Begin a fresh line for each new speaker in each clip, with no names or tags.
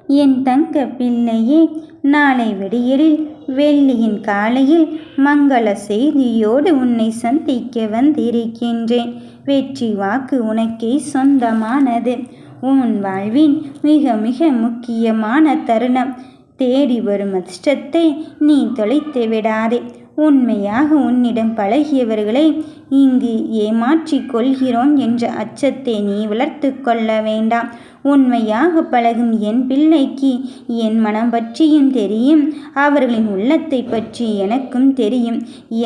என் தங்க பிள்ளையே, நாளை விடியலில் வெள்ளியின் காலையில் மங்கள செய்தியோடு உன்னை சந்திக்க வந்திருக்கின்றேன். வெற்றி வாக்கு உனக்கே சொந்தமானது. உன் வாழ்வின் மிக மிக முக்கியமான தருணம். தேடி வரும் அதிர்ஷ்டத்தை நீ தொலைத்து விடாதே. உண்மையாக உன்னிடம் பழகியவர்களை இங்கு ஏமாற்றிக் கொள்கிறோம் என்ற அச்சத்தை நீ வளர்த்து கொள்ள வேண்டாம். உண்மையாக பழகும் என் பிள்ளைக்கு என் மனம் பற்றியும் தெரியும், அவர்களின் உள்ளத்தை பற்றி எனக்கும் தெரியும்.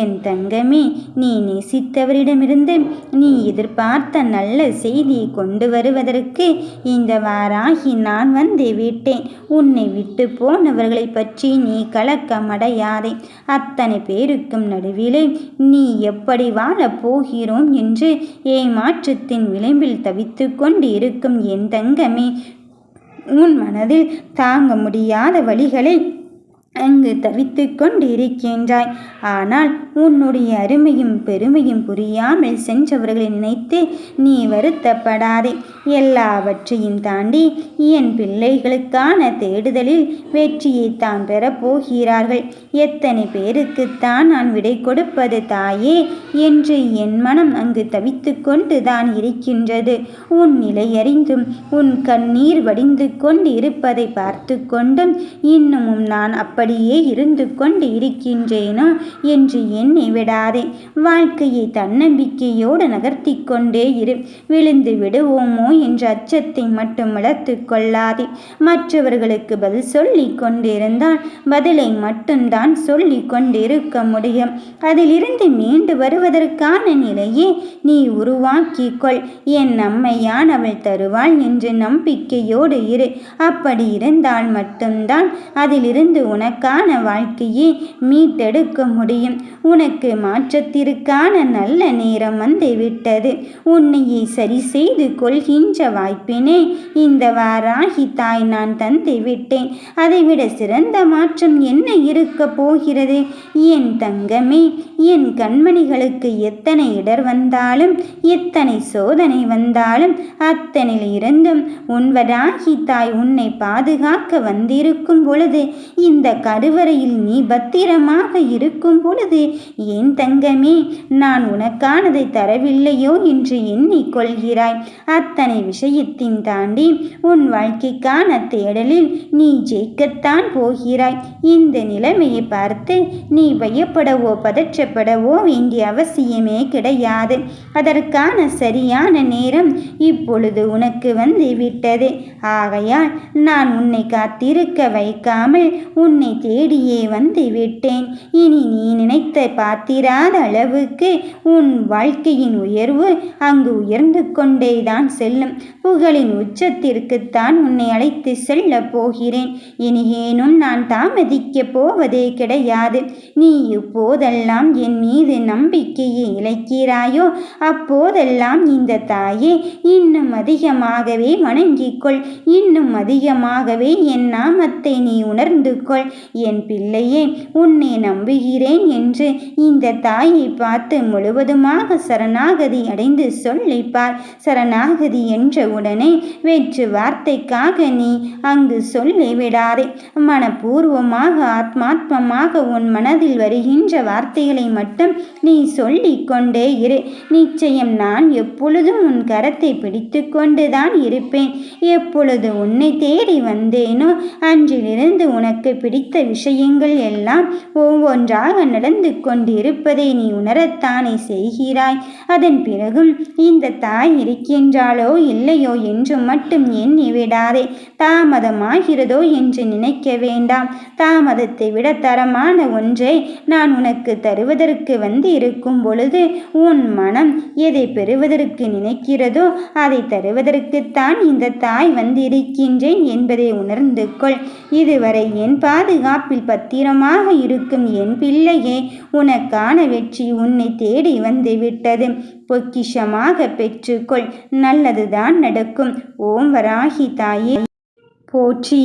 என் தங்கமே, நீ நேசித்தவரிடமிருந்து நீ எதிர்பார்த்த நல்ல செய்தியை கொண்டு வருவதற்கு இந்த வாராகி நான் வந்து விட்டேன். உன்னை விட்டு போனவர்களை பற்றி நீ கலக்கமடையாதே. அத்தனை பேருக்கும் நடுவிலே நீ எப்படி வாழப் போகிறோம் என்று ஏமாற்றத்தின் விளிம்பில் தவித்து கொண்டு இருக்கும் என் தங்கமே, உன் மனதில் தாங்க முடியாத வலிகளை அங்கு தவித்து கொண்டிருக்கின்றாய். ஆனால் உன்னுடைய அருமையும் பெருமையும் புரியாமல் சென்றவர்களை நினைத்து நீ வருத்தப்படாதே. எல்லாவற்றையும் தாண்டி என் பிள்ளைகளுக்கான தேடுதலில் வெற்றியை தான் பெறப்போகிறார்கள். எத்தனை பேருக்குத்தான் நான் விடை கொடுப்பது தாயே என்று என் மனம் அங்கு தவித்து கொண்டு தான் இருக்கின்றது. உன் நிலை அறிந்தும் உன் கண்ணீர் வடிந்து கொண்டு இருப்பதை பார்த்து கொண்டும் இன்னமும் நான் அப்படியே இருந்து கொண்டு இருக்கின்றேனோ என்று எண்ணி விடாதே. வாழ்க்கையை தன்னம்பிக்கையோடு நகர்த்தி கொண்டே இரு. விழுந்து விடுவோமோ என்ற அச்சத்தை மட்டும் வளர்த்து கொள்ளாதே. மற்றவர்களுக்கு பதில் சொல்லி கொண்டிருந்தால் பதிலை மட்டும்தான் சொல்லி கொண்டிருக்க முடியும். அதிலிருந்து மீண்டு வருவதற்கான நிலையை நீ உருவாக்கி கொள். என் அம்மையானவள் தருவாள் என்ற நம்பிக்கையோடு இரு. அப்படி இருந்தால் மட்டும்தான் அதிலிருந்து உனக்கான வாழ்க்கையை மீட்டெடுக்க முடியும். உனக்கு மாற்றத்திற்கான நல்ல நேரம் வந்து விட்டது. உன்னையே சரி செய்து கொள்கின்ற வாய்ப்பினை இந்த வாராகி தாய் நான் தந்து விட்டேன். அதைவிட சிறந்த மாற்றம் என்ன இருக்க போகிறது? என் தங்கமே, என் கண்மணிகளுக்கு எத்தனை இடர் வந்தாலும் எத்தனை சோதனை வந்தாலும் அத்தனில் இருந்தும் உன் வாராகி தாய் உன்னை பாதுகாக்க வந்திருக்கும் பொழுது, இந்த கருவறையில் நீ பத்திரமாக இருக்கும் பொழுது, என் தங்கமே, நான் உனக்கானதை தரவில்லையோ என்று எண்ணிக்கொள்கிறாய். அத்தனை விஷயத்தின் தாண்டி உன் வாழ்க்கைக்கான தேடலில் நீ ஜெயிக்கத்தான் போகிறாய். இந்த நிலைமையை பார்த்து நீ பயப்படவோ பதற்றப்படவோ வேண்டிய அவசியமே கிடையாது. அதற்கான சரியான நேரம் இப்பொழுது உனக்கு வந்து விட்டது. ஆகையால் நான் உன்னை காத்திருக்க வைக்காமல் உன்னை தேடியே வந்து விட்டேன். இனி நீ நினைத்த பார்த்திராத அளவுக்கு உன் வாழ்க்கையின் உயர்வு அங்கு உயர்ந்து கொண்டேதான் செல்லும். புகழின் உச்சத்திற்குத்தான் உன்னை அழைத்து செல்ல போகிறேன். இனி ஏனும் நான் தாமதிக்கப் போவதே கிடையாது. நீ இப்போதெல்லாம் என் மீது நம்பிக்கையை இழைக்கிறாயோ அப்போதெல்லாம் இந்த தாயே இன்னும் அதிகமாகவே வணங்கிக்கொள். இன்னும் அதிகமாகவே என் நாமத்தை நீ உணர்ந்து கொள். என் பிள்ளையே, உன்னை நம்புகிறேன் என்று இந்த தாயை பார்த்து முழுவதுமாக சரணாகதி அடைந்து சொல்லிப்பார். சரணாகதி என்ற உடனே வெற்று வார்த்தைக்காக நீ அங்கு சொல்லிவிடாதே. மனப்பூர்வமாக ஆத்மாத்மமாக உன் மனதில் வருகின்ற வார்த்தைகளை மட்டும் நீ சொல்லிக் கொண்டே இரு. நிச்சயம் நான் எப்பொழுதும் உன் கரத்தை பிடித்து கொண்டுதான் இருப்பேன். எப்பொழுது உன்னை தேடி வந்தேனோ அன்றிலிருந்து உனக்கு பிடித்த விஷயங்கள் எல்லாம் ஒவ்வொன்றாக நடந்து கொண்டிருப்பதை நீ உணரத்தானே செய்கிறாய். அதன் பிறகும் இந்த தாய் இருக்கின்றாளோ இல்லையோ என்று மட்டும் எண்ணி விடாதே. தாமதமாகிறதோ என்று நினைக்க வேண்டாம். தாமதத்தை விட தரமான ஒன்றை நான் உனக்கு தருவதற்கு வந்து இருக்கும் பொழுது உன் மனம் எதை பெறுவதற்கு நினைக்கிறதோ அதை தருவதற்குத்தான் இந்த தாய் வந்திருக்கின்றேன் என்பதை உணர்ந்து கொள். இதுவரை என் பாதுகாப்பில் பத்திரமாக இருக்கும் என் பிள்ளையே, உனக்கான வெற்றி உன்னை தேடி வந்து விட்டது. பொக்கிஷமாக பெற்றுக்கொள். நல்லதுதான் நடக்கும். ஓம் வராகி தாயே போற்றி.